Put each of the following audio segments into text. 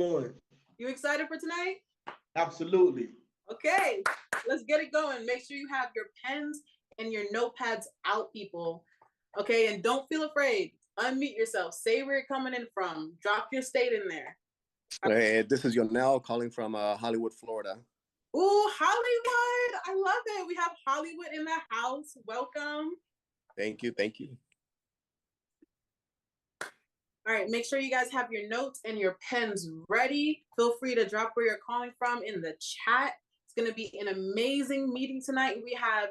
going. You excited for tonight? Absolutely. Okay, let's get it going. Make sure you have your pens and your notepads out, people. Okay, and don't feel afraid. Unmute yourself. Say where you're coming in from. Drop your state in there. Hey, this is Yonel calling from Hollywood, Florida. Ooh, Hollywood. I love it. We have Hollywood in the house. Welcome. Thank you. Thank you. All right, make sure you guys have your notes and your pens ready. Feel free to drop where you're calling from in the chat. It's going to be an amazing meeting tonight. We have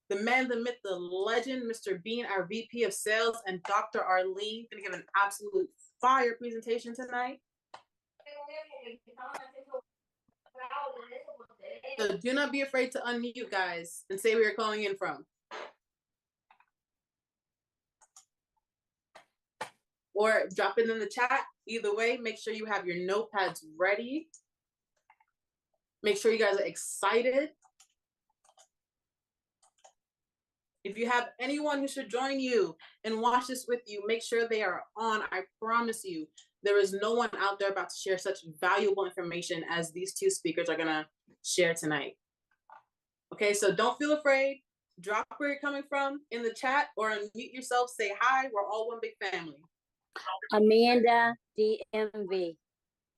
the man, the myth, the legend, Mr. Bean, our VP of Sales, and Dr. Arlene going to give an absolute fire presentation tonight. So do not be afraid to unmute, guys, and say where you're calling in from. Or drop it in the chat. Either way, make sure you have your notepads ready. Make sure you guys are excited. If you have anyone who should join you and watch this with you, make sure they are on. I promise you, there is no one out there about to share such valuable information as these two speakers are gonna share tonight. Okay, so don't feel afraid. Drop where you're coming from in the chat or unmute yourself, say hi, we're all one big family. Amanda, DMV.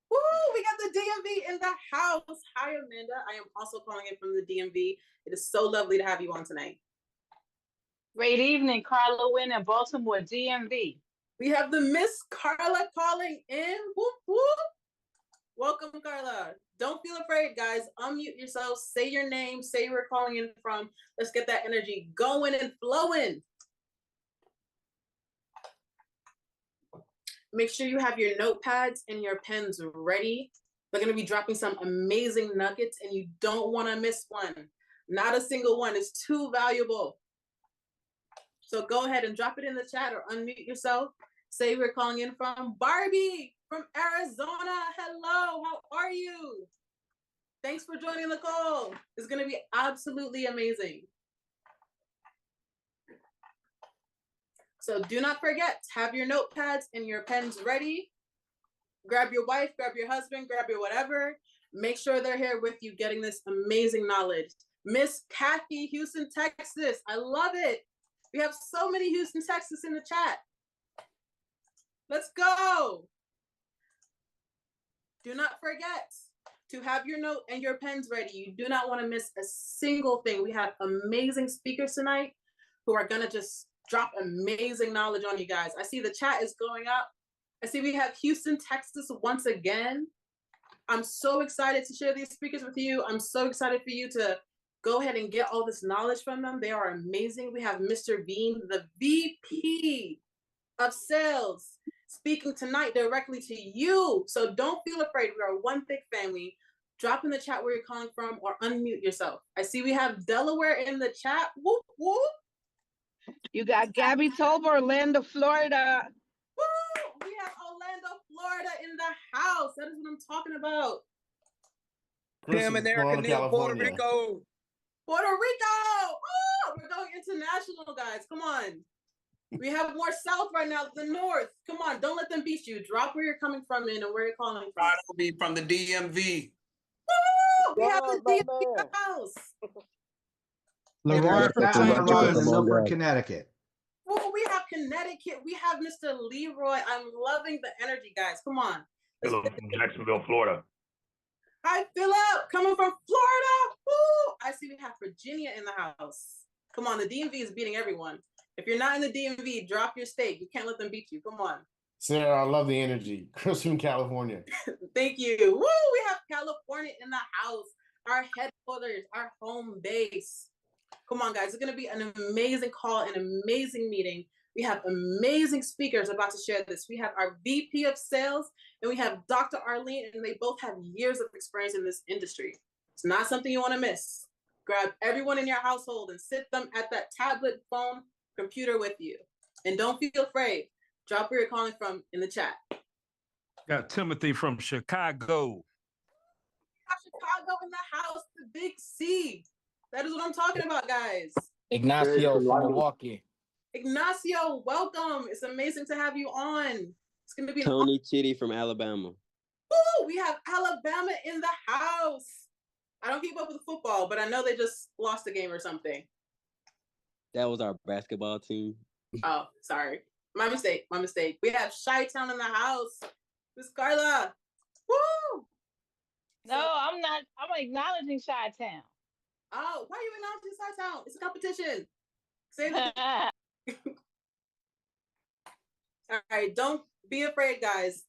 Woo, we got the DMV in the house. Hi, Amanda. I am also calling in from the DMV. It is so lovely to have you on tonight. Great evening, Carla Wynn in Baltimore, DMV. We have the Miss Carla calling in. Whoop, whoop. Welcome, Carla. Don't feel afraid, guys. Unmute yourself. Say your name. Say where you're calling in from. Let's get that energy going and flowing. Make sure you have your notepads and your pens ready. They're going to be dropping some amazing nuggets, and you don't want to miss one. Not a single one. It's too valuable. So go ahead and drop it in the chat or unmute yourself. Say where you're calling in from. Barbie from Arizona. Hello, how are you? Thanks for joining the call. It's going to be absolutely amazing. So do not forget, have your notepads and your pens ready. Grab your wife, grab your husband, grab your whatever. Make sure they're here with you getting this amazing knowledge. Miss Kathy, Houston, Texas. I love it. We have so many Houston, Texas in the chat. Let's go. Do not forget to have your note and your pens ready. You do not want to miss a single thing. We have amazing speakers tonight who are going to just drop amazing knowledge on you guys. I see the chat is going up. I see we have Houston, Texas once again. I'm so excited to share these speakers with you. I'm so excited for you to go ahead and get all this knowledge from them. They are amazing. We have Mr. Bean, the VP of Sales, speaking tonight directly to you. So don't feel afraid. We are one big family. Drop in the chat where you're calling from or unmute yourself. I see we have Delaware in the chat. Whoop, whoop. You got Gabby Tober, Orlando, Florida. Woo! We have Orlando, Florida in the house. That is what I'm talking about. Tim and Erica Neal, Puerto Rico. Puerto Rico! Oh, we're going international, guys. Come on. We have more south right now than north. Come on, don't let them beat you. Drop where you're coming from in and where you're calling from. I'll be from the DMV. Woo! We have the DMV in the house. Leroy from Tioga in Milford, Connecticut. Woo, we have Connecticut. We have Mr. Leroy. I'm loving the energy, guys. Come on. Philip from Jacksonville, Florida. Hi, Philip, coming from Florida. Woo! I see we have Virginia in the house. Come on, the DMV is beating everyone. If you're not in the DMV, drop your state. You can't let them beat you. Come on. Sarah, I love the energy. Chris from California. Thank you. Woo! We have California in the house. Our headquarters, our home base. Come on, guys. It's going to be an amazing call, an amazing meeting. We have amazing speakers about to share this. We have our VP of Sales, and we have Dr. Arlene, and they both have years of experience in this industry. It's not something you want to miss. Grab everyone in your household and sit them at that tablet, phone, computer with you. And don't feel afraid. Drop where you're calling from in the chat. Got Timothy from Chicago. Chicago in the house, the big C. That is what I'm talking about, guys. Ignacio from Milwaukee. Ignacio, welcome. It's amazing to have you on. It's going to be Tony Chitty from Alabama. Woo! We have Alabama in the house. I don't keep up with football, but I know they just lost a game or something. That was our basketball team. Oh, sorry. My mistake. We have Chi-Town in the house. Miss Carla. Woo! No, I'm not. I'm acknowledging Chi-Town. Oh, why are you acknowledging Chi-Town? It's a competition. Say that. All right, don't be afraid, guys.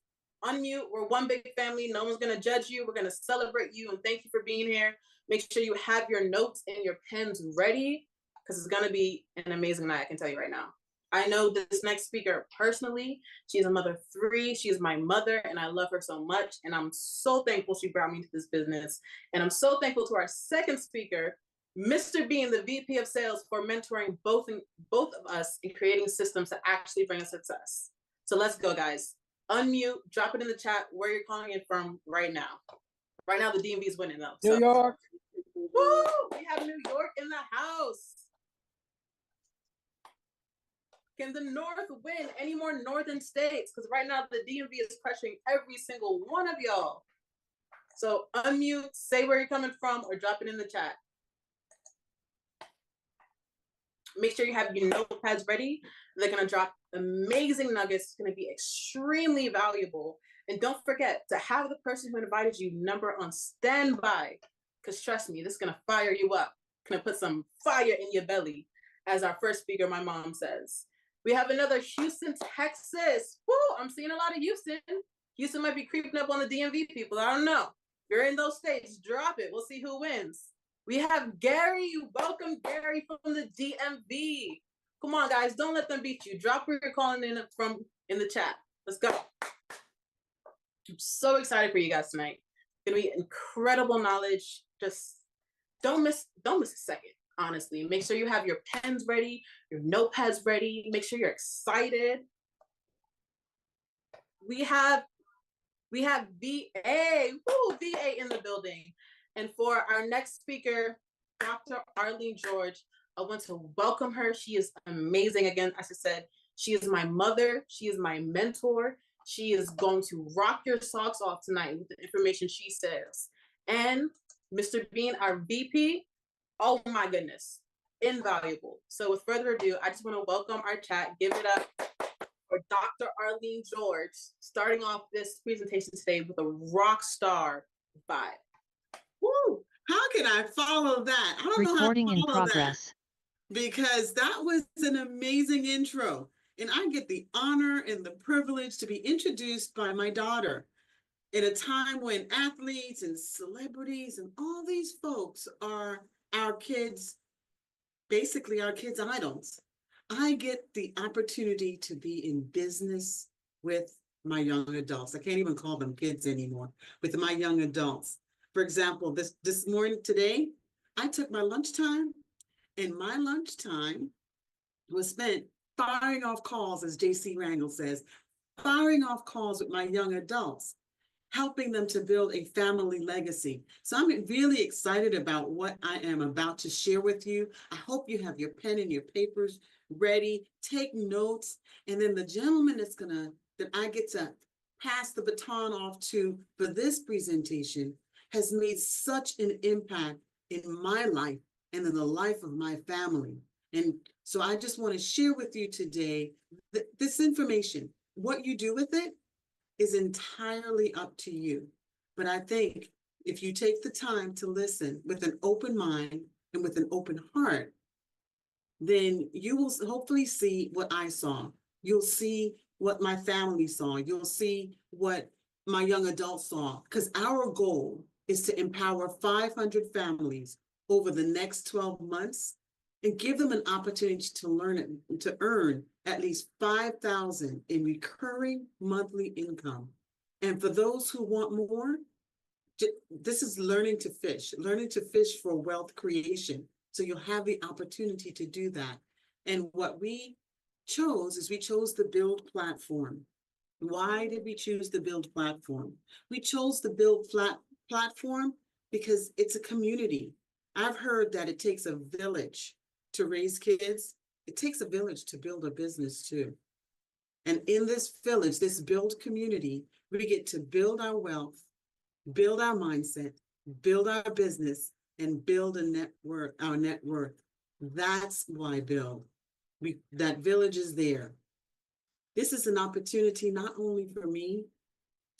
Unmute. We're one big family. No one's going to judge you. We're going to celebrate you and thank you for being here. Make sure you have your notes and your pens ready because it's going to be an amazing night, I can tell you right now. I know this next speaker personally. She's a mother of 3. She's my mother, and I love her so much. And I'm so thankful she brought me to this business. And I'm so thankful to our second speaker, Mr. Bean, the VP of Sales, for mentoring both of us in creating systems to actually bring us success. So let's go, guys. Unmute, drop it in the chat where you're calling in from right now. Right now, the DMV is winning, though. New York. Woo! We have New York in the house. Can the North win any more northern states? Because right now, the DMV is pressuring every single one of y'all. So unmute, say where you're coming from, or drop it in the chat. Make sure you have your notepads ready. They're going to drop amazing nuggets. It's going to be extremely valuable. And don't forget to have the person who invited you number on standby. Because trust me, this is going to fire you up. Going to put some fire in your belly, as our first speaker, my mom says. We have another Houston, Texas. Woo, I'm seeing a lot of Houston. Houston might be creeping up on the DMV people. I don't know. If you're in those states, drop it. We'll see who wins. We have Gary. Welcome, Gary, from the DMV. Come on, guys. Don't let them beat you. Drop where you're calling in from in the chat. Let's go. I'm so excited for you guys tonight. It's going to be incredible knowledge. Just don't miss a second, honestly. Make sure you have your pens ready, your notepads ready. Make sure you're excited. We have VA. Woo, VA in the building. And for our next speaker, Dr. Arlene George, I want to welcome her. She is amazing. Again, as I said, she is my mother. She is my mentor. She is going to rock your socks off tonight with the information she says. And Mr. Bean, our VP, oh my goodness, invaluable. So with further ado, I just want to welcome our chat. Give it up for Dr. Arlene George, starting off this presentation today with a rock star vibe. Woo! How can I follow that? I don't know how to Recording in follow progress. that, because that was an amazing intro. And I get the honor and the privilege to be introduced by my daughter in a time when athletes and celebrities and all these folks are our kids, basically our kids' idols. I get the opportunity to be in business with my young adults. I can't even call them kids anymore, with my young adults. For example, this morning, today, I took my lunchtime, and my lunchtime was spent firing off calls, as JC Rangel says, firing off calls with my young adults, helping them to build a family legacy. So I'm really excited about what I am about to share with you. I hope you have your pen and your papers ready. Take notes. And then the gentleman that I get to pass the baton off to for this presentation has made such an impact in my life and in the life of my family. And so I just want to share with you today this information. What you do with it is entirely up to you. But I think if you take the time to listen with an open mind and with an open heart, then you will hopefully see what I saw. You'll see what my family saw. You'll see what my young adults saw, because our goal is to empower 500 families over the next 12 months and give them an opportunity to earn at least $5,000 in recurring monthly income. And for those who want more, this is learning to fish for wealth creation. So you'll have the opportunity to do that. And what we chose the BYLD platform. Why did we choose the BYLD platform? We chose the BYLD platform because it's a community. I've heard that it takes a village to raise kids. It takes a village to build a business too. And in this village, this BYLD community, We get to build our wealth, build our mindset, build our business, and build a network, our net worth. That's why BYLD. That village is there. This is an opportunity not only for me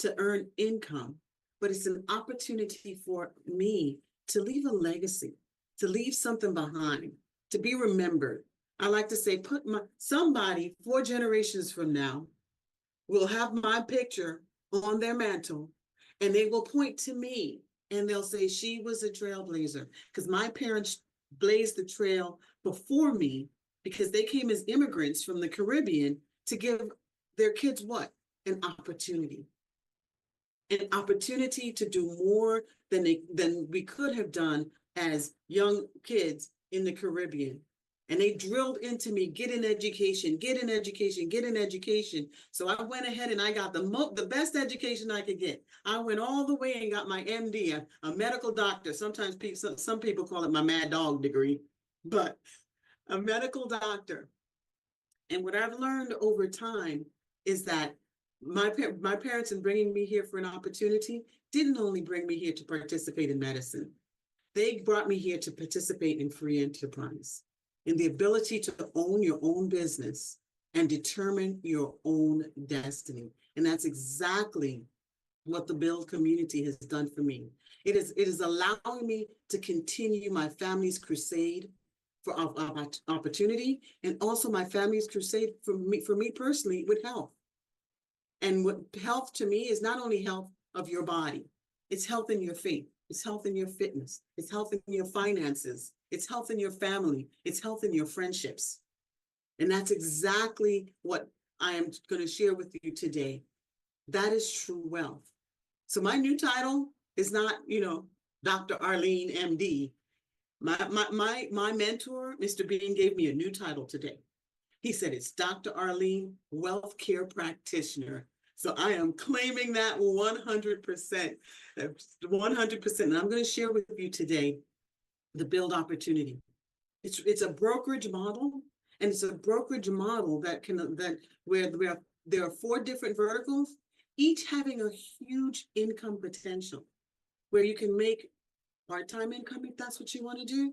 to earn income, but it's an opportunity for me to leave a legacy, to leave something behind, to be remembered. I like to say, somebody 4 generations from now will have my picture on their mantle, and they will point to me and they'll say, she was a trailblazer, because my parents blazed the trail before me, because they came as immigrants from the Caribbean to give their kids what? An opportunity. An opportunity to do more than we could have done as young kids in the Caribbean. And they drilled into me, get an education, get an education, get an education. So I went ahead and I got the best education I could get. I went all the way and got my MD, a medical doctor. Sometimes some people call it my mad dog degree, but a medical doctor. And what I've learned over time is that my parents, in bringing me here for an opportunity, didn't only bring me here to participate in medicine. They brought me here to participate in free enterprise, in the ability to own your own business and determine your own destiny. And that's exactly what the BYLD community has done for me. It is allowing me to continue my family's crusade for opportunity, and also my family's crusade for me personally with health. And what health to me is not only health of your body, it's health in your faith, it's health in your fitness, it's health in your finances, it's health in your family, it's health in your friendships. And that's exactly what I am going to share with you today. That is true wealth. So my new title is not, Dr. Arlene, MD. My mentor, Mr. Bean, gave me a new title today. He said, it's Dr. Arlene, Wealth Care Practitioner. So I am claiming that 100%, 100%. And I'm going to share with you today the BYLD opportunity. It's a brokerage model, and it's a brokerage model where there are 4 different verticals, each having a huge income potential, where you can make part-time income if that's what you want to do.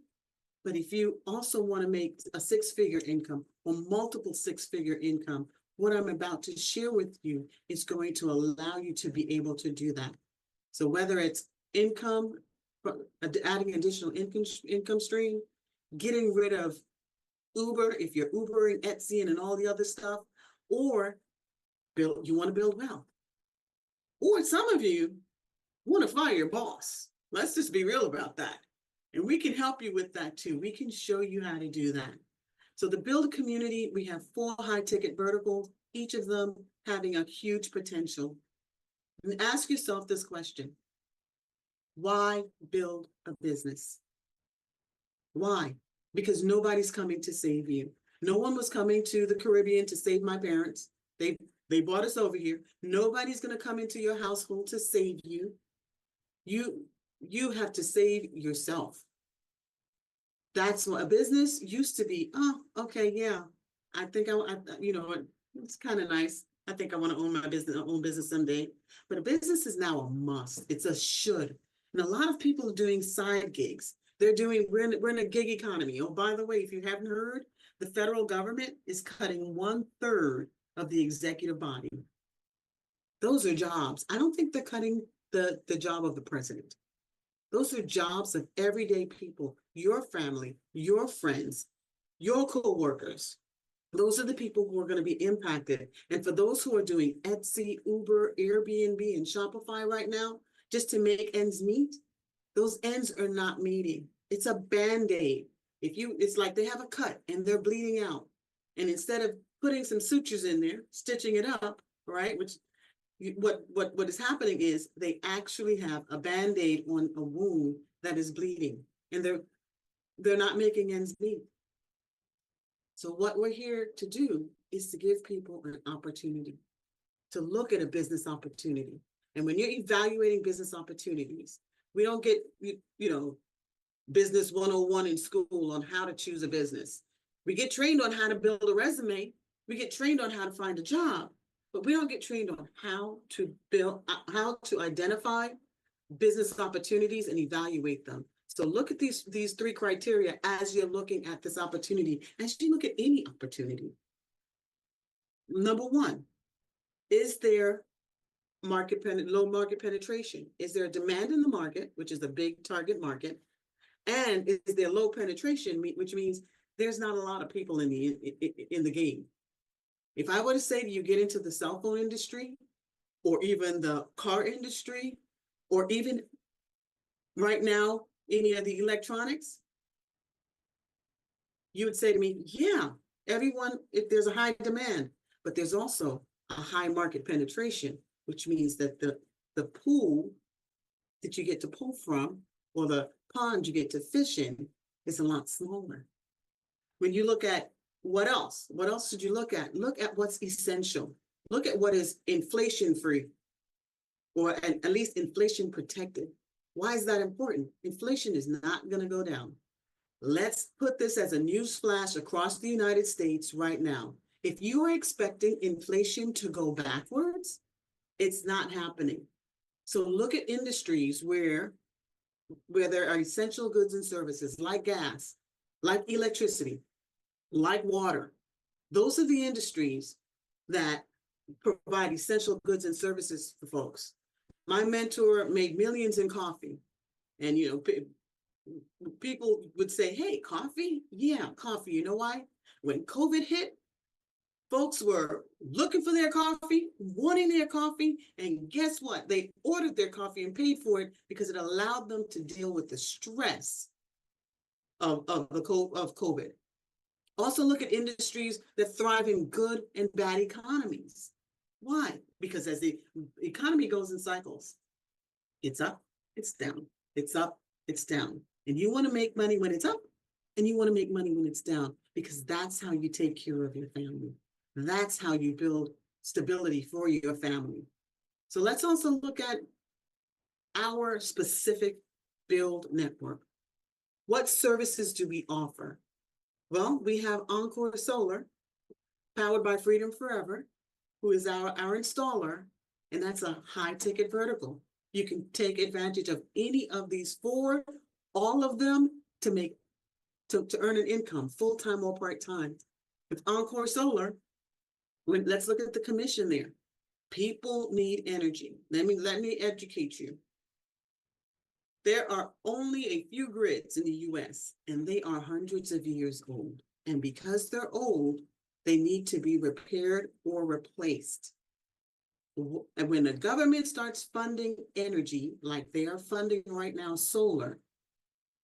But if you also want to make a 6-figure income or multiple 6-figure income, what I'm about to share with you is going to allow you to be able to do that. So whether it's income, adding additional income stream, getting rid of Uber, if you're Ubering, Etsy, and all the other stuff, or you want to build wealth. Or some of you want to fire your boss. Let's just be real about that. And we can help you with that too. We can show you how to do that. So the BYLD community, we have 4 high-ticket verticals, each of them having a huge potential. And ask yourself this question: why build a business? Why? Because nobody's coming to save you. No one was coming to the Caribbean to save my parents. They brought us over here. Nobody's going to come into your household to save you. You have to save yourself. That's what a business used to be. Oh, okay, yeah. I think it's kind of nice. I think I want to own my business someday. But a business is now a must. It's a should. And a lot of people are doing side gigs. We're in a gig economy. Oh, by the way, if you haven't heard, the federal government is cutting 1/3 of the executive body. Those are jobs. I don't think they're cutting the job of the president. Those are jobs of everyday people, your family, your friends, your co-workers. Those are the people who are going to be impacted. And for those who are doing Etsy, Uber, Airbnb, and Shopify right now, just to make ends meet, those ends are not meeting. It's a Band-Aid. It's like they have a cut and they're bleeding out. And instead of putting some sutures in there, stitching it up, right? What is happening is they actually have a Band-Aid on a wound that is bleeding, and they're not making ends meet. So what we're here to do is to give people an opportunity to look at a business opportunity. And when you're evaluating business opportunities, we don't get, business 101 in school on how to choose a business. We get trained on how to build a resume. We get trained on how to find a job. but we don't get trained on how to build, how to identify business opportunities and evaluate them. So look at these three criteria as you're looking at this opportunity, as you look at any opportunity. Number one, is there low market penetration? Is there a demand in the market, which is a big target market? And is there low penetration, which means there's not a lot of people in the game? If I were to say to you, get into the cell phone industry, or even the car industry, or even right now, any of the electronics, you would say to me, yeah, everyone, if there's a high demand, but there's also a high market penetration, which means that the pool that you get to pull from, or the pond you get to fish in, is a lot smaller. When you look at what else should you look at? Look at what's essential. Look at what is inflation free, or at least inflation protected. Why is that important? Inflation is not going to go down. Let's put this as a news flash across the United States right now. If you are expecting inflation to go backwards, it's not happening. So look at industries where there are essential goods and services like gas, like electricity, like water. Those are the industries that provide essential goods and services for folks. My mentor made millions in coffee. And, you know, people would say, hey, coffee? Yeah, coffee. You know why? When COVID hit, folks were looking for their coffee, wanting their coffee, and guess what? They ordered their coffee and paid for it because it allowed them to deal with the stress of COVID. Also look at industries that thrive in good and bad economies. Why? Because as the economy goes in cycles, it's up, it's down, it's up, it's down. And you want to make money when it's up, and you want to make money when it's down, because that's how you take care of your family. That's how you build stability for your family. So let's also look at our specific BYLD network. What services do we offer? Well, we have Encore Solar, powered by Freedom Forever, who is our installer, and that's a high ticket vertical. You can take advantage of any of these four, all of them, to earn an income, full-time or part-time. With Encore Solar, let's look at the commission there. People need energy. Let me educate you. There are only a few grids in the US, and they are hundreds of years old. And because they're old, they need to be repaired or replaced. And when the government starts funding energy, like they are funding right now solar,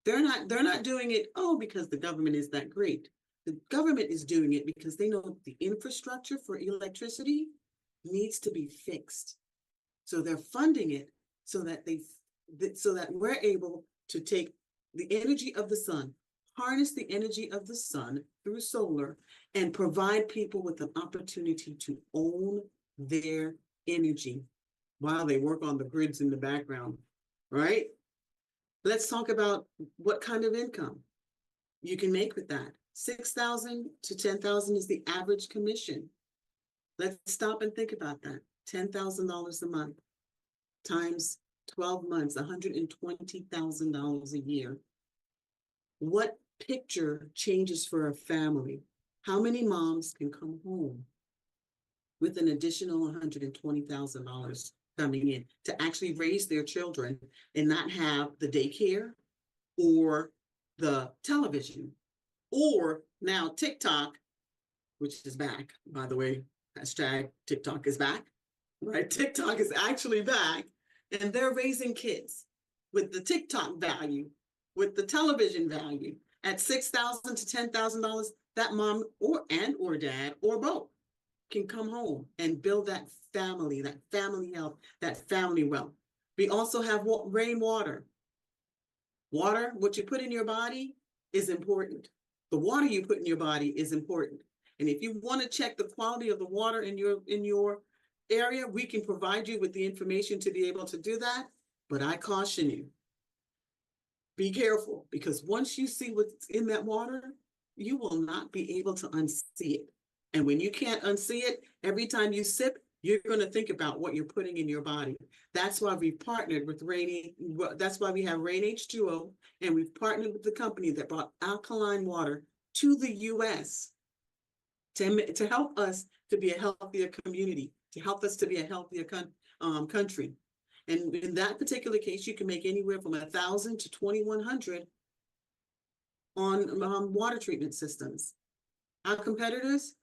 they're not doing it, because the government is that great. The government is doing it because they know the infrastructure for electricity needs to be fixed. So they're funding it so that we're able to take the energy of the sun, harness the energy of the sun through solar, and provide people with an opportunity to own their energy while they work on the grids in the background, right? Let's talk about what kind of income you can make with that. $6,000 to $10,000 is the average commission. Let's stop and think about that. $10,000 a month times 12 months, $120,000 a year. What picture changes for a family? How many moms can come home with an additional $120,000 coming in to actually raise their children and not have the daycare or the television, or now TikTok, which is back, by the way, hashtag TikTok is back, right? TikTok is actually back, and they're raising kids with the TikTok value, with the television value at $6,000 to $10,000. That mom or dad or both can come home and build that family health, that family wealth. We also have rainwater. Water, what you put in your body is important. The water you put in your body is important. And if you want to check the quality of the water in your area, we can provide you with the information to be able to do that. But I caution you, be careful, because once you see what's in that water, you will not be able to unsee it. And when you can't unsee it, every time you sip, you're going to think about what you're putting in your body. That's why we've partnered with Rainy. That's why we have Rain H2O, and we've partnered with the company that brought alkaline water to the U.S. to help us to be a healthier community, to help us to be a healthier country. And in that particular case, you can make anywhere from 1,000 to 2,100 on water treatment systems. Our competitors,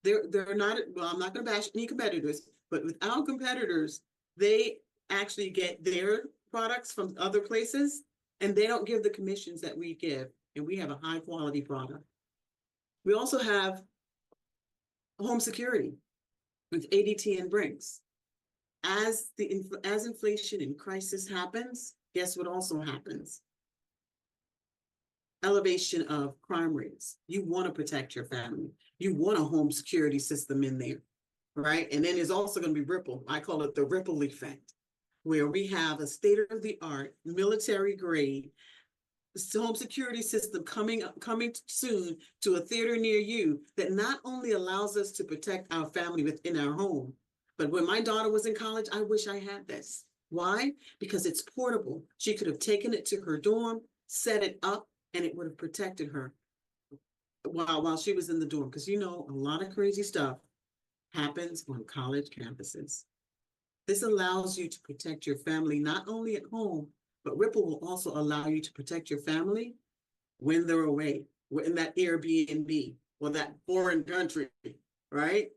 they're not, well, I'm not going to bash any competitors, but with our competitors, they actually get their products from other places, and they don't give the commissions that we give, and we have a high quality product. We also have home security with ADT and Brinks. As inflation and crisis happens, guess what also happens? Elevation of crime rates. You want to protect your family. You want a home security system in there, right? And then there's also going to be ripple. I call it the ripple effect, where we have a state-of-the-art military grade home security system coming soon to a theater near you that not only allows us to protect our family within our home, but when my daughter was in college, I wish I had this. Why? Because it's portable. She could have taken it to her dorm, set it up, and it would have protected her while she was in the dorm. Because you know, a lot of crazy stuff happens on college campuses. This allows you to protect your family not only at home, but Ripple will also allow you to protect your family when they're away, in that Airbnb or that foreign country, right?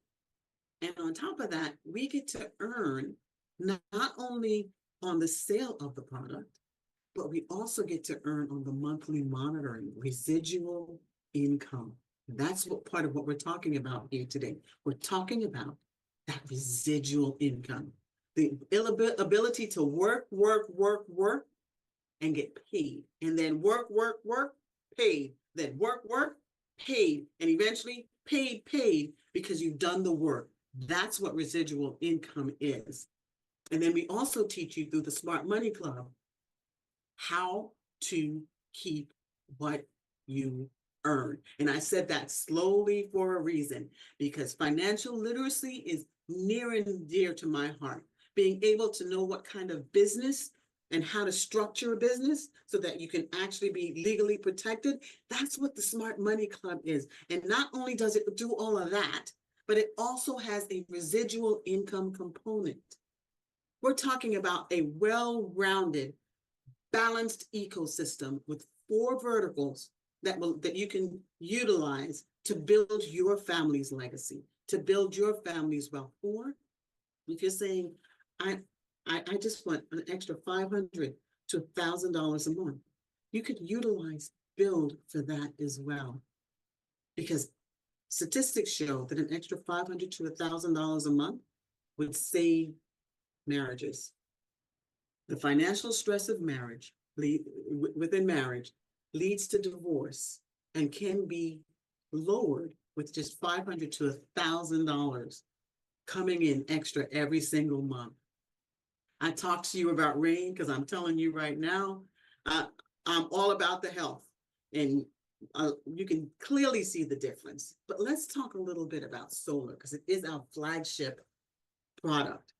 And on top of that, we get to earn not only on the sale of the product, but we also get to earn on the monthly monitoring, residual income. That's what part of what we're talking about here today. We're talking about that residual income, the ability to work, and get paid, and then work, paid, then work, paid, and eventually paid because you've done the work. That's what residual income is. And then we also teach you through the Smart Money Club how to keep what you earn. And I said that slowly for a reason, because financial literacy is near and dear to my heart. Being able to know what kind of business and how to structure a business so that you can actually be legally protected. That's what the Smart Money Club is. And not only does it do all of that, but it also has a residual income component. We're talking about a well-rounded, balanced ecosystem with 4 verticals that you can utilize to build your family's legacy, to build your family's wealth. Or if you're saying, I just want an extra $500 to $1,000 a month, you could utilize BYLD for that as well. Because statistics show that an extra $500 to $1,000 a month would save marriages. The financial stress of marriage within marriage leads to divorce and can be lowered with just $500 to $1,000 coming in extra every single month. I talked to you about rain because I'm telling you right now, I'm all about the health, and you can clearly see the difference. But let's talk a little bit about solar, because it is our flagship product.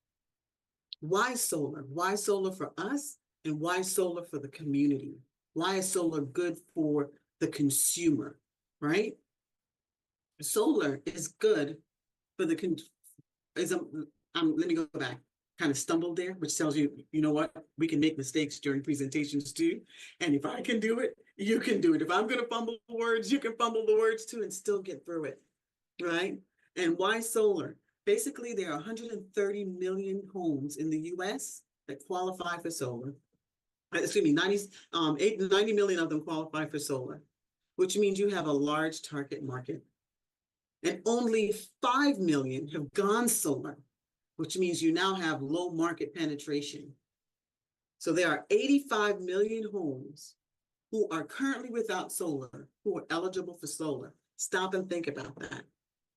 Why solar? Why solar for us, and why solar for the community? Why is solar good for the consumer, right? Solar is good for the let me go back. Kind of stumbled there, which tells you, you know what, we can make mistakes during presentations too. And if I can do it, you can do it. If I'm going to fumble words, you can fumble the words too and still get through it, right? And why solar? Basically, there are 130 million homes in the US that qualify for solar. Excuse me, 90 million of them qualify for solar, which means you have a large target market. And only 5 million have gone solar, which means you now have low market penetration. So there are 85 million homes who are currently without solar, who are eligible for solar. Stop and think about that.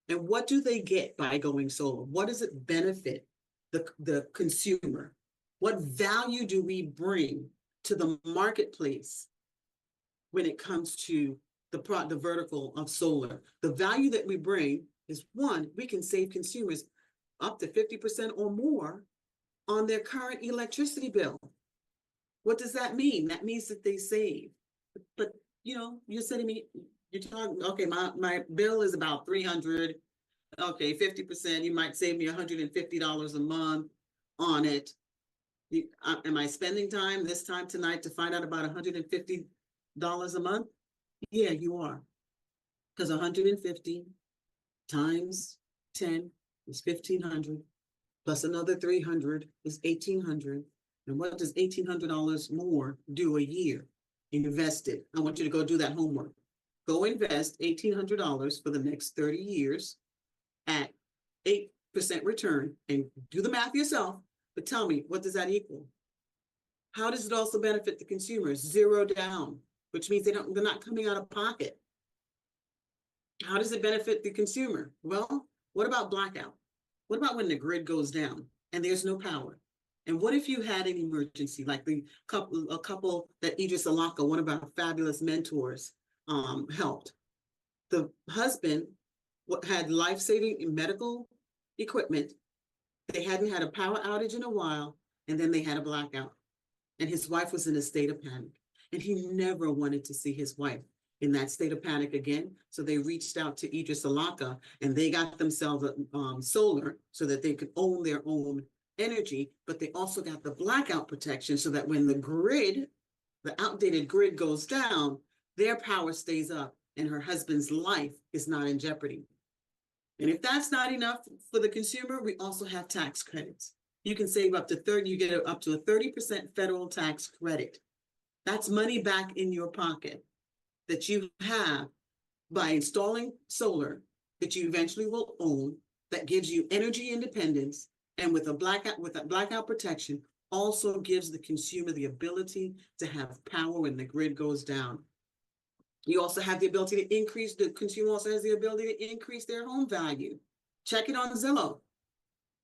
And what do they get by going solar? What does it benefit the consumer? What value do we bring to the marketplace when it comes to the vertical of solar? The value that we bring is, one, we can save consumers up to 50% or more on their current electricity bill. What does that mean? That means that they save. But you know, you're saying to me, you're talking, okay, my bill is about 300. Okay, 50%, you might save me $150 a month on it. Am I spending time this time tonight to find out about $150 a month? Yeah, you are. Because 150 times 10 is 1,500, plus another 300 is 1,800. And what does $1,800 more do a year? Invest it. I want you to go do that homework. Go invest $1,800 for the next 30 years at 8% return, and do the math yourself. But tell me, what does that equal? How does it also benefit the consumers? 0 down, which means they're not coming out of pocket. How does it benefit the consumer? Well, what about blackout? What about when the grid goes down and there's no power? And what if you had an emergency, like a couple that Idris Alaka, one of our fabulous mentors, helped. The husband had life-saving medical equipment. They hadn't had a power outage in a while, and then they had a blackout. And his wife was in a state of panic. And he never wanted to see his wife in that state of panic again. So they reached out to Idris Alaka, and they got themselves solar so that they could own their own energy, but they also got the blackout protection so that when the outdated grid goes down, their power stays up and her husband's life is not in jeopardy. And if that's not enough for the consumer, we also have tax credits. You can save up to 30, you get up to a 30% federal tax credit. That's money back in your pocket that you have by installing solar that you eventually will own, that gives you energy independence, and with a blackout protection also gives the consumer the ability to have power when the grid goes down. You also have the ability to increase, the consumer also has the ability to increase their home value. Check it on Zillow.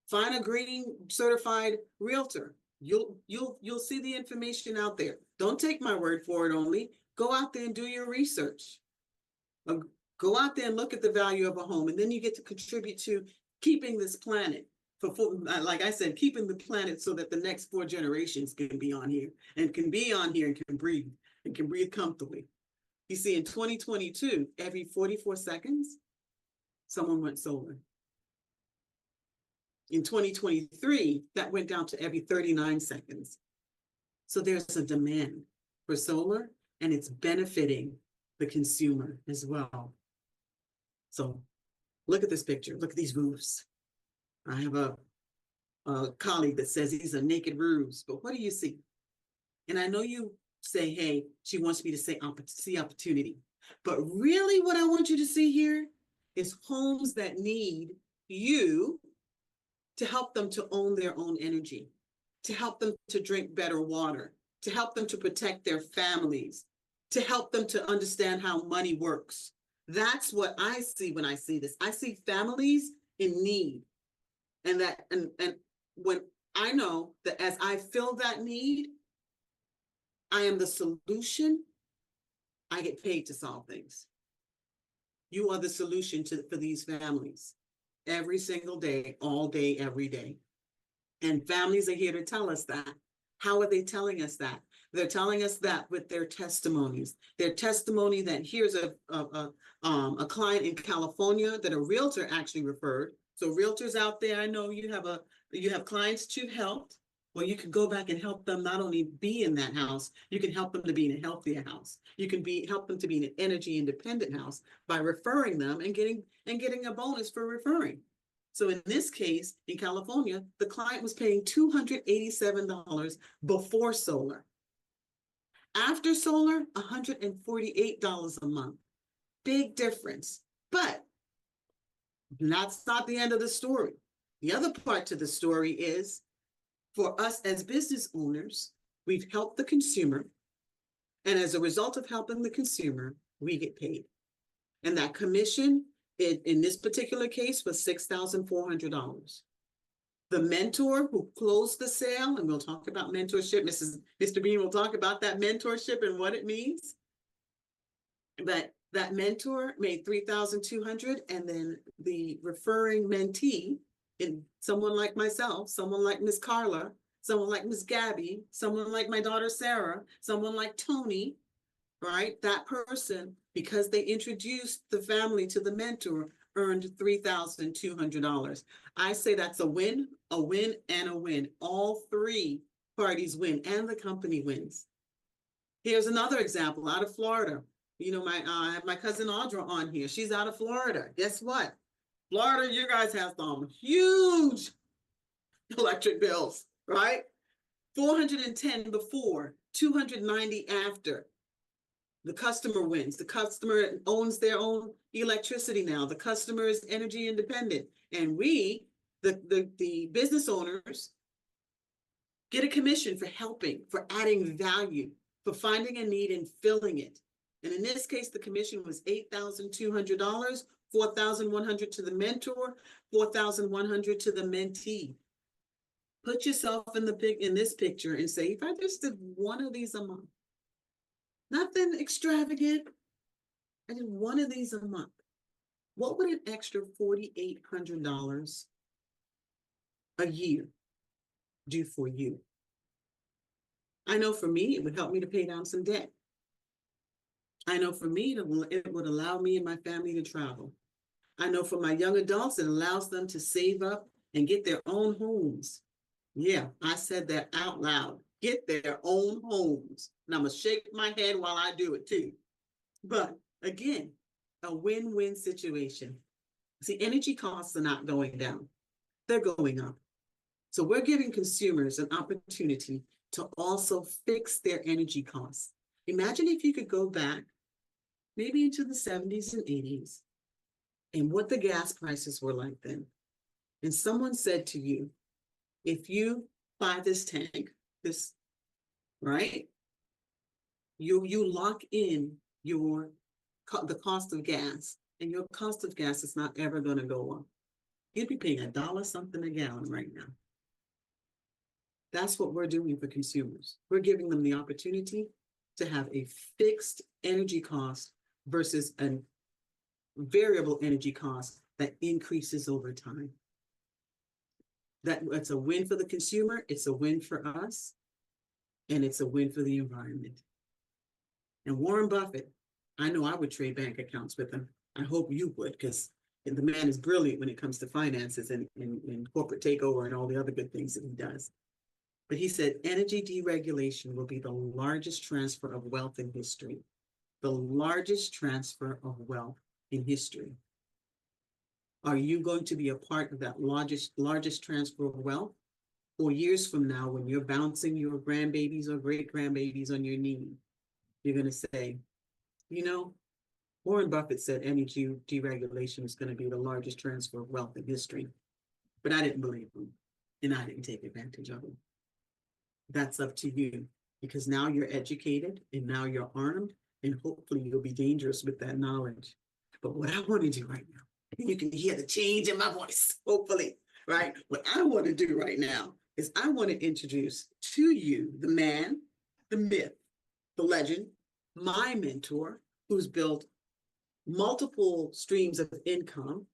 Find a green certified realtor. You'll see the information out there. Don't take my word for it only. Go out there and do your research. Go out there and look at the value of a home, and then you get to contribute to keeping this planet. Like I said, keeping the planet so that the next 4 generations can be on here and can breathe comfortably. You see, in 2022, every 44 seconds, someone went solar. In 2023, that went down to every 39 seconds. So there's a demand for solar, and it's benefiting the consumer as well. So look at this picture. Look at these roofs. I have a colleague that says these are naked roofs, but what do you see? And I know you say, hey, she wants me to say see opportunity. But really what I want you to see here is homes that need you to help them to own their own energy, to help them to drink better water, to help them to protect their families, to help them to understand how money works. That's what I see when I see this. I see families in need. And when I know that as I fill that need, I am the solution, I get paid to solve things. You are the solution for these families every single day, all day, every day. And families are here to tell us that. How are they telling us that? They're telling us that with their testimonies. Their testimony that here's a client in California that a realtor actually referred. So realtors out there, I know you have clients that you've helped. Well, you can go back and help them not only be in that house, you can help them to be in a healthier house. You can help them to be in an energy independent house by referring them and getting a bonus for referring. So in this case, in California, the client was paying $287 before solar. After solar, $148 a month. Big difference. But that's not the end of the story. The other part to the story is, for us as business owners, we've helped the consumer. And as a result of helping the consumer, we get paid. And that commission in this particular case was $6,400. The mentor who closed the sale, and we'll talk about mentorship, Mr. Bean will talk about that mentorship and what it means. But that mentor made $3,200, and then the referring mentee And someone like myself, someone like Miss Carla, someone like Miss Gabby, someone like my daughter Sarah, someone like Tony, right? That person, because they introduced the family to the mentor, earned $3,200. I say that's a win, and a win. All three parties win, and the company wins. Here's another example out of Florida. You know, I have my cousin Audra on here. She's out of Florida. Guess what? Florida, you guys have some huge electric bills, right? 410 before, 290 after. The customer wins. The customer owns their own electricity now. The customer is energy independent. And we, the business owners, get a commission for helping, for adding value, for finding a need and filling it. And in this case, the commission was $8,200, $4,100 to the mentor, $4,100 to the mentee. Put yourself in this picture and say, if I just did one of these a month, nothing extravagant, I did one of these a month, what would an extra $4,800 a year do for you? I know for me, it would help me to pay down some debt. I know for me, it would allow me and my family to travel. I know for my young adults, it allows them to save up and get their own homes. Yeah, I said that out loud. Get their own homes. And I'm going to shake my head while I do it too. But again, a win-win situation. See, energy costs are not going down. They're going up. So we're giving consumers an opportunity to also fix their energy costs. Imagine if you could go back maybe into the 70s and 80s and what the gas prices were like then. And someone said to you, if you buy this tank, right, you lock in the cost of gas, and your cost of gas is not ever going to go up. You'd be paying $1 something a gallon right now. That's what we're doing for consumers. We're giving them the opportunity to have a fixed energy cost versus a variable energy cost that increases over time. That's a win for the consumer, it's a win for us, and it's a win for the environment. And Warren Buffett, I know I would trade bank accounts with him. I hope you would, because the man is brilliant when it comes to finances and corporate takeover and all the other good things that he does. But he said energy deregulation will be the largest transfer of wealth in history. The largest transfer of wealth in history. Are you going to be a part of that largest transfer of wealth? Or years from now, when you're bouncing your grandbabies or great grandbabies on your knee, you're going to say, you know, Warren Buffett said energy deregulation is going to be the largest transfer of wealth in history. But I didn't believe him, and I didn't take advantage of him. That's up to you, because now you're educated and now you're armed, and hopefully you'll be dangerous with that knowledge. But what I want to do right now, and you can hear the change in my voice, hopefully, right? What I want to do right now is I want to introduce to you the man, the myth, the legend, my mentor, who's built multiple streams of income,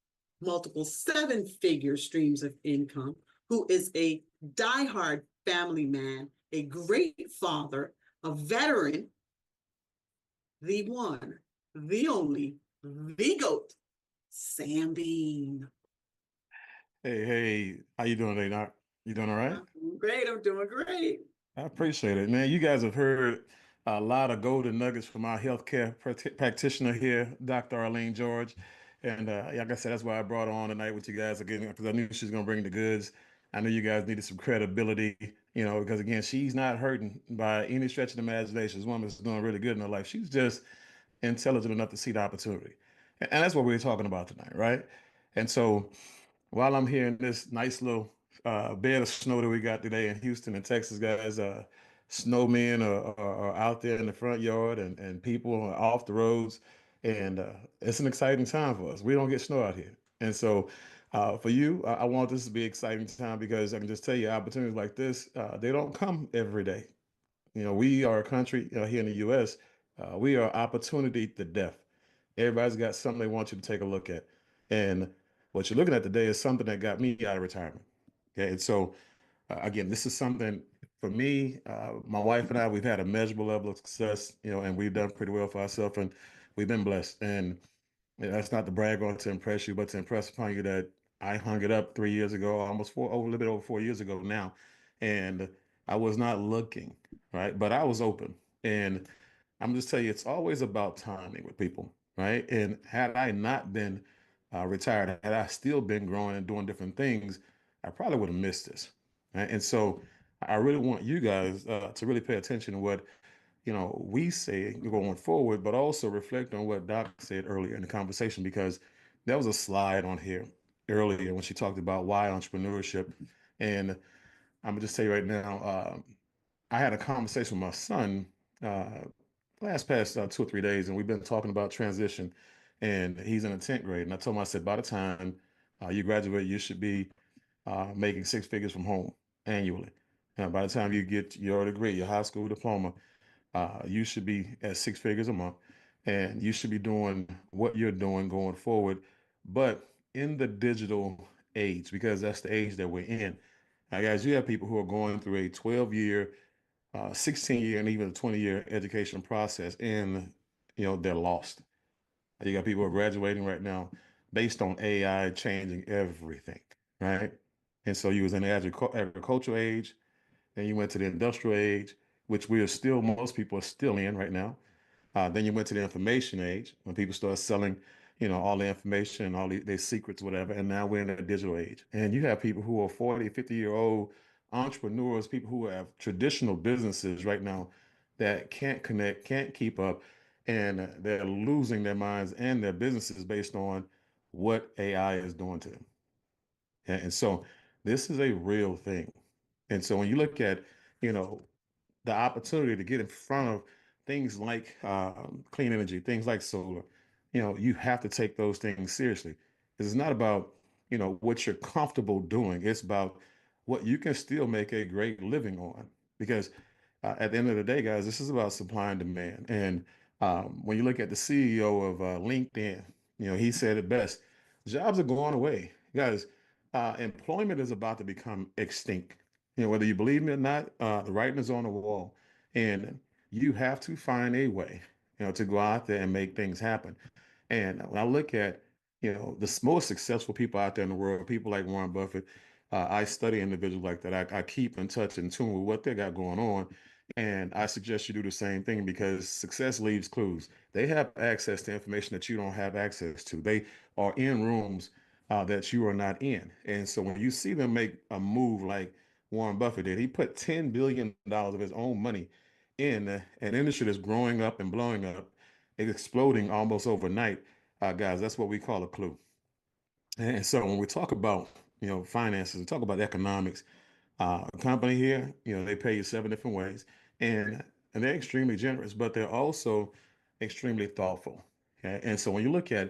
multiple seven-figure streams of income, who is a diehard family man, a great father, a veteran, the one, the only, the GOAT, Sam Bean. Hey, how you doing today, Doc? You doing all right? I'm doing great. I appreciate it, man. You guys have heard a lot of golden nuggets from our healthcare practitioner here, Dr. Arlene George. And like I said, that's why I brought her on tonight with you guys again, because I knew she was going to bring the goods. I knew you guys needed some credibility, you know, because again, she's not hurting by any stretch of the imagination. This woman's doing really good in her life. She's just intelligent enough to see the opportunity. And that's what we're talking about tonight, right? And so while I'm here in this nice little bed of snow that we got today in Houston and Texas, guys, snowmen are out there in the front yard, and people are off the roads. And it's an exciting time for us. We don't get snow out here. And so for you, I want this to be an exciting time, because I can just tell you opportunities like this, they don't come every day. You know, we are a country here in the U.S., we are opportunity to death. Everybody's got something they want you to take a look at. And What you're looking at today is something that got me out of retirement. Okay. And so, again, this is something for me, my wife and I, we've had a measurable level of success, and we've done pretty well for ourselves, and we've been blessed. And that's not to brag or to impress you, but to impress upon you that I hung it up 3 years ago, a little bit over 4 years ago now. And I was not looking, right? But I was open. And I'm just telling you, it's always about timing with people, right? And had I not been retired, had I still been growing and doing different things, I probably would have missed this, right? And so I really want you guys to really pay attention to what we say going forward, but also reflect on what Doc said earlier in the conversation, because there was a slide on here earlier when she talked about why entrepreneurship. And I'm gonna just tell you right now, I had a conversation with my son uh, past 2 or 3 days, and we've been talking about transition. And he's in the 10th grade, and I told him, I said, by the time you graduate, you should be making six figures from home annually. And by the time you get your degree, your high school diploma, you should be at six figures a month, and you should be doing what you're doing going forward. But in the digital age, because that's the age that we're in, now, guys, you have people who are going through a 12-year, 16-year, and even a 20-year education process, and they're lost. You got people who are graduating right now based on AI changing everything, right? And so you was in the agricultural age, then you went to the industrial age, which most people are still in right now. Then you went to the information age when people start selling, all the information and all their secrets, whatever. And now we're in the digital age. And you have people who are 40, 50-year-old entrepreneurs, people who have traditional businesses right now that can't connect, can't keep up, and they're losing their minds and their businesses based on what AI is doing to them. And so this is a real thing. And so when you look at, you know, the opportunity to get in front of things like clean energy, things like solar, you have to take those things seriously. Because it's not about, what you're comfortable doing. It's about what you can still make a great living on. Because at the end of the day, guys, this is about supply and demand. And when you look at the CEO of LinkedIn, he said it best: jobs are going away, guys. Employment is about to become extinct. Whether you believe me or not, the writing is on the wall, and you have to find a way, to go out there and make things happen. And when I look at, the most successful people out there in the world, people like Warren Buffett, I study individuals like that. I keep in touch and tune with what they got going on. And I suggest you do the same thing, because success leaves clues. They have access to information that you don't have access to. They are in rooms that you are not in. And so when you see them make a move like Warren Buffett did, he put $10 billion of his own money in an industry that's growing up and blowing up, exploding almost overnight. Guys, that's what we call a clue. And so when we talk about, finances, we talk about economics, a company here, they pay you seven different ways, and they're extremely generous, but they're also extremely thoughtful. Okay? And so when you look at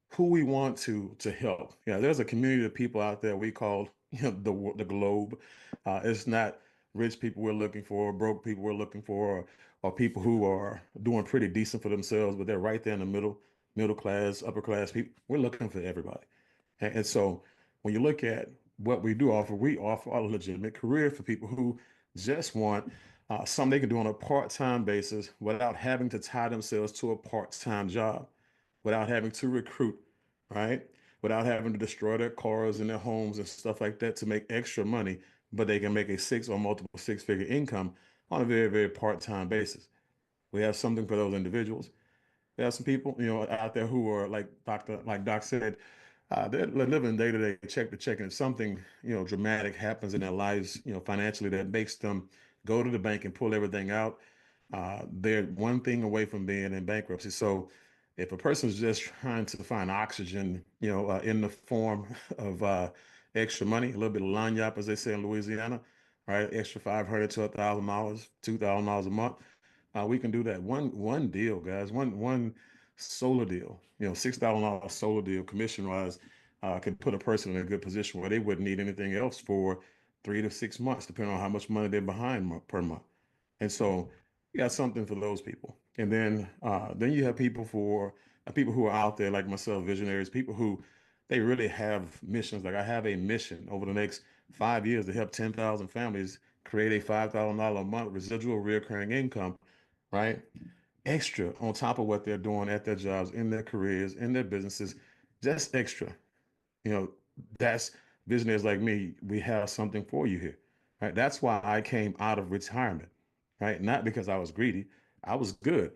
who we want to help, there's a community of people out there we call, the globe. It's not rich people we're looking for, broke people we're looking for, or people who are doing pretty decent for themselves, but they're right there in the middle class, upper class people. We're looking for everybody. And so when you look at what we offer a legitimate career for people who just want something they can do on a part-time basis without having to tie themselves to a part-time job, without having to recruit, right? Without having to destroy their cars and their homes and stuff like that to make extra money, but they can make a six or multiple six-figure income on a very, very part-time basis. We have something for those individuals. There are some people, out there who are like Doc said, they're living day to day, check to check, and if something, dramatic happens in their lives, financially, that makes them go to the bank and pull everything out, they're one thing away from being in bankruptcy. So if a person's just trying to find oxygen, in the form of extra money, a little bit of lagniappe, as they say in Louisiana, right? Extra $500 to $1,000, $2,000 a month. We can do that. One deal, guys. One solar deal. $6,000 solar deal, commission wise, could put a person in a good position where they wouldn't need anything else for 3 to 6 months, depending on how much money they're behind per month. And so you got something for those people. And then you have people who are out there like myself, visionaries, people who they really have missions. Like I have a mission over the next 5 years to help 10,000 families create a $5,000 a month residual recurring income, right? Extra on top of what they're doing at their jobs, in their careers, in their businesses, just extra. You know, that's visionaries like me. We have something for you here, right? That's why I came out of retirement, right? Not because I was greedy. I was good.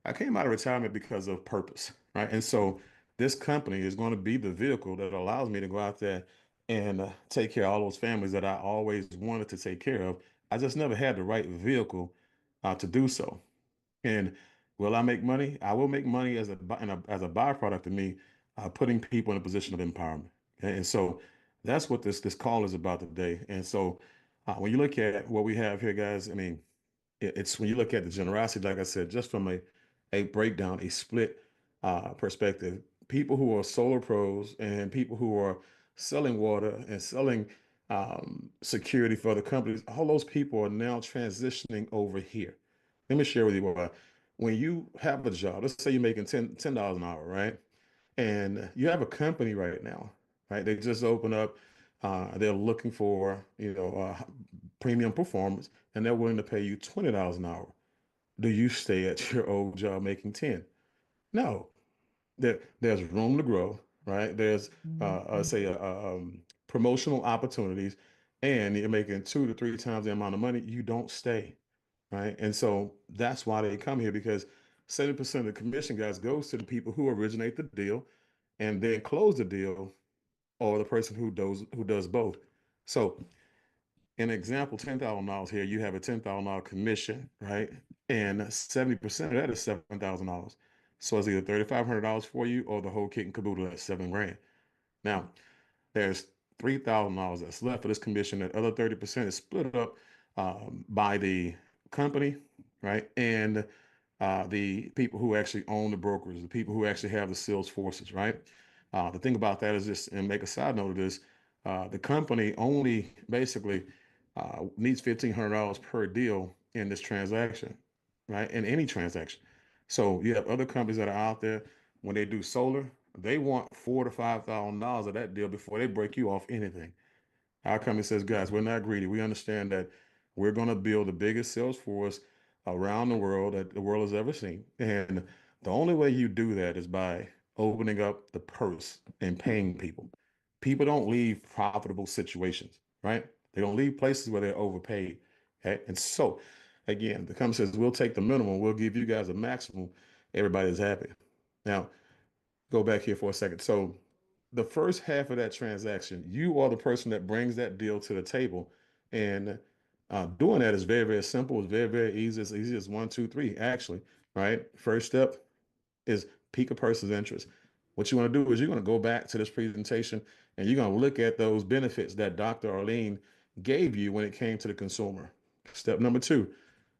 I came out of retirement because of purpose, right? And so this company is going to be the vehicle that allows me to go out there and take care of all those families that I always wanted to take care of. I just never had the right vehicle to do so. And will I make money? I will make money as as a byproduct of me putting people in a position of empowerment. And so that's what this call is about today. And so when you look at what we have here, guys, I mean, it's when you look at the generosity, like I said, just from a breakdown, a split perspective, people who are solar pros and people who are selling water and selling security for other companies, all those people are now transitioning over here. Let me share with you why. When you have a job, let's say you're making $10 an hour, right? And you have a company right now, right? They just open up. They're looking for, premium performance, and they're willing to pay you $20 an hour. Do you stay at your old job making 10? No. There's room to grow, right? There's, say, promotional opportunities, and you're making 2 to 3 times the amount of money. You don't stay, right? And so that's why they come here, because 70% of the commission, guys, goes to the people who originate the deal and then close the deal, or the person who does both. So an example, $10,000 here, you have a $10,000 commission, right? And 70% of that is $7,000. So it's either $3,500 for you or the whole kit and caboodle at 7 grand. Now, there's $3,000 that's left for this commission. That other 30% is split up by the company, right? And the people who actually own the brokers, the people who actually have the sales forces, right? The thing about that is just, and make a side note of this, the company only basically needs $1,500 per deal in this transaction, right? In any transaction. So you have other companies that are out there, when they do solar, they want $4,000 to $5,000 of that deal before they break you off anything. Our company says, guys, we're not greedy. We understand that we're going to build the biggest sales force around the world that the world has ever seen. And the only way you do that is by opening up the purse and paying people. People don't leave profitable situations, right? They don't leave places where they're overpaid. Okay? And so, again, the company says, we'll take the minimum, we'll give you guys a maximum. Everybody's happy. Now, go back here for a second. So the first half of that transaction, you are the person that brings that deal to the table. And doing that is very, very simple. It's very, very easy. It's easy as 1, 2, 3, actually, right? First step is pique a person's interest. What you want to do is you're going to go back to this presentation and you're going to look at those benefits that Dr. Arlene gave you when it came to the consumer. Step number 2,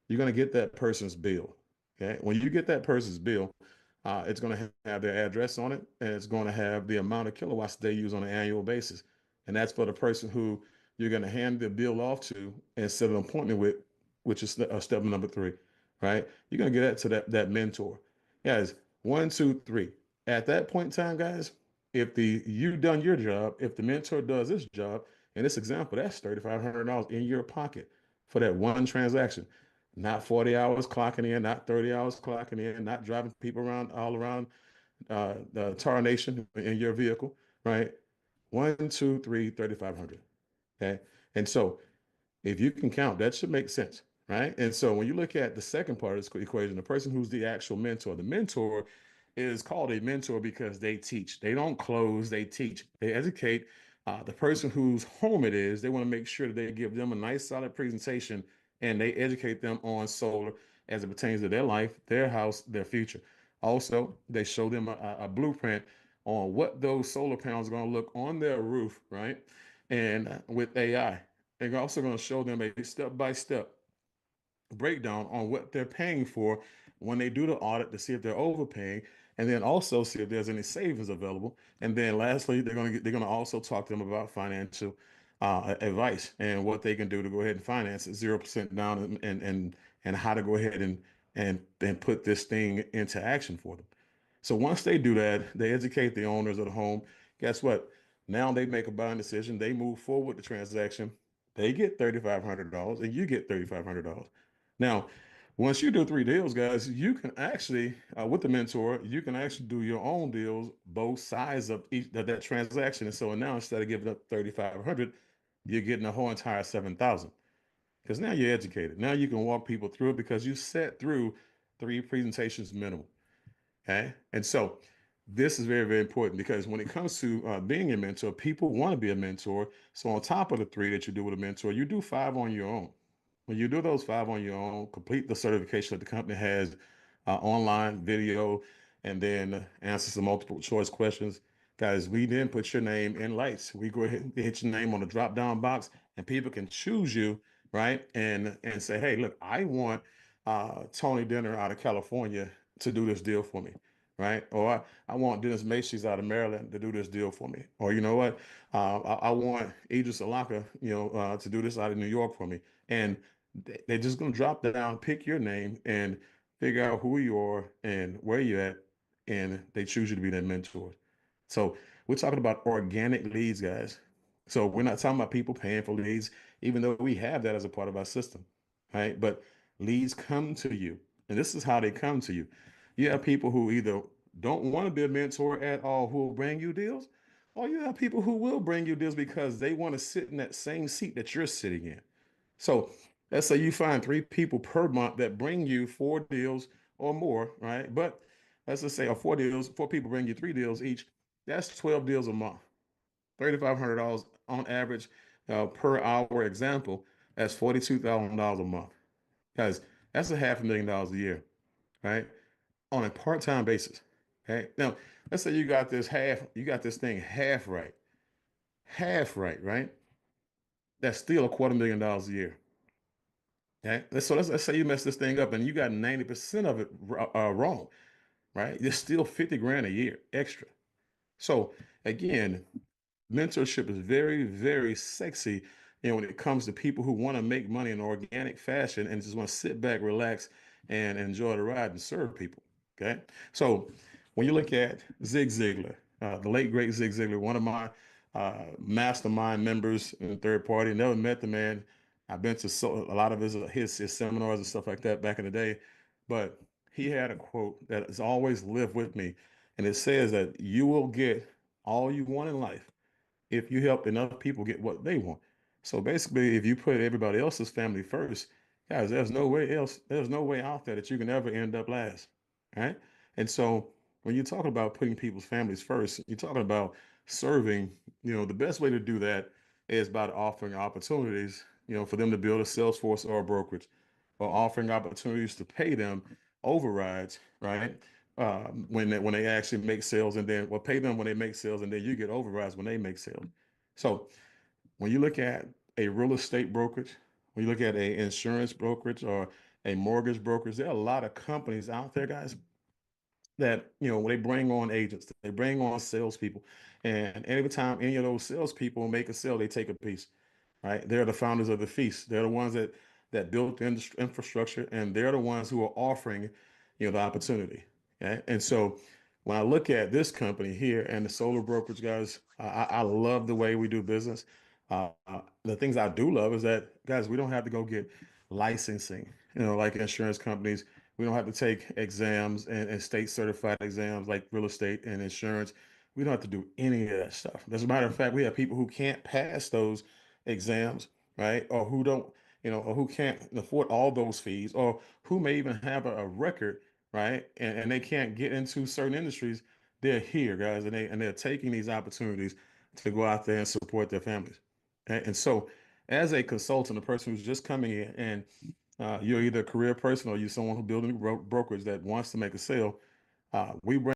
you're going to get that person's bill. Okay. When you get that person's bill, it's going to have their address on it, and it's going to have the amount of kilowatts they use on an annual basis. And that's for the person who you're going to hand the bill off to and set an appointment with, which is step number 3, right? You're going to get that to that mentor. Guys, 1, 2, 3. At that point in time, guys, if you've done your job, if the mentor does his job, in this example, that's $3,500 in your pocket for that one transaction. Not 40 hours clocking in, not 30 hours clocking in, not driving people around all around the Tar Nation in your vehicle, right? 1, 2, 3, 3,500. Okay. And so if you can count, that should make sense, right? And so when you look at the second part of this equation, the person who's the actual mentor, the mentor is called a mentor because they teach. They don't close, they teach. They educate. The person whose home it is, they want to make sure that they give them a nice, solid presentation and they educate them on solar as it pertains to their life, their house, their future. Also, they show them a blueprint on what those solar panels are going to look on their roof, right? And with AI, they're also going to show them a step-by-step breakdown on what they're paying for when they do the audit to see if they're overpaying, and then also see if there's any savings available. And then lastly, they're going to also talk to them about financial advice and what they can do to go ahead and finance it 0% down, and how to go ahead and put this thing into action for them. So once they do that, they educate the owners of the home. Guess what? Now they make a buying decision. They move forward with the transaction. They get $3,500 and you get $3,500. Now, once you do 3 deals, guys, you can actually, with the mentor, you can actually do your own deals, both sides of each that transaction. And so now instead of giving up 3,500, you're getting the whole entire 7,000. Because now you're educated. Now you can walk people through it because you sat through 3 presentations minimum. Okay. And so this is very, very important because when it comes to being a mentor, people want to be a mentor. So on top of the 3 that you do with a mentor, you do 5 on your own. When you do those 5 on your own, complete the certification that the company has, online video, and then answer some multiple choice questions. Guys, we then put your name in lights. We go ahead and hit your name on the drop down box, and people can choose you, right? And say, hey, look, I want Tony Dinner out of California to do this deal for me, right? Or I want Dennis Macy's out of Maryland to do this deal for me. Or you know what? I want Idris Alaka, to do this out of New York for me. And they're just going to drop down, pick your name, and figure out who you are and where you're at, and they choose you to be their mentor. So we're talking about organic leads, guys. So we're not talking about people paying for leads, even though we have that as a part of our system, right? But leads come to you, and this is how they come to you. You have people who either don't want to be a mentor at all who will bring you deals, or you have people who will bring you deals because they want to sit in that same seat that you're sitting in. So let's say you find 3 people per month that bring you 4 deals or more, right? But let's just say 4 deals, 4 people bring you 3 deals each. That's 12 deals a month, $3,500 on average per hour. Example, that's $42,000 a month. Guys, that's a $500,000 a year, right? On a part-time basis. Okay. Now, let's say you got this thing half right, right? That's still $250,000 a year. Okay. Let's say you mess this thing up and you got 90% of it wrong, right? There's still 50 grand a year extra. So again, mentorship is very, very sexy, when it comes to people who want to make money in an organic fashion and just want to sit back, relax, and enjoy the ride and serve people. Okay. So when you look at Zig Ziglar, the late great Zig Ziglar, one of my mastermind members in the third party, never met the man. I've been to a lot of his seminars and stuff like that back in the day, but he had a quote that has always lived with me, and it says that you will get all you want in life if you help enough people get what they want. So basically, if you put everybody else's family first, guys, there's no way out there that you can ever end up last, right? And so when you're talking about putting people's families first, you're talking about serving, the best way to do that is by offering opportunities, for them to build a sales force or a brokerage, or offering opportunities to pay them overrides, right? When they actually make sales, and then pay them when they make sales, and then you get overrides when they make sales. So when you look at a real estate brokerage, when you look at a insurance brokerage or a mortgage brokerage, there are a lot of companies out there, guys, that when they bring on agents, they bring on salespeople, and every time any of those salespeople make a sale, they take a piece, right? They're the founders of the feast. They're the ones that built the infrastructure, and they're the ones who are offering, the opportunity. Okay? And so when I look at this company here and the solar brokerage, guys, I love the way we do business. The things I do love is that, guys, we don't have to go get licensing, like insurance companies. We don't have to take exams and state certified exams like real estate and insurance. We don't have to do any of that stuff. As a matter of fact, we have people who can't pass those exams, right? Or who don't, or who can't afford all those fees, or who may even have a record, right? And they can't get into certain industries. They're here, guys, and they're taking these opportunities to go out there and support their families. And so, as a consultant, a person who's just coming in, and you're either a career person or you're someone who's building a brokerage that wants to make a sale, we bring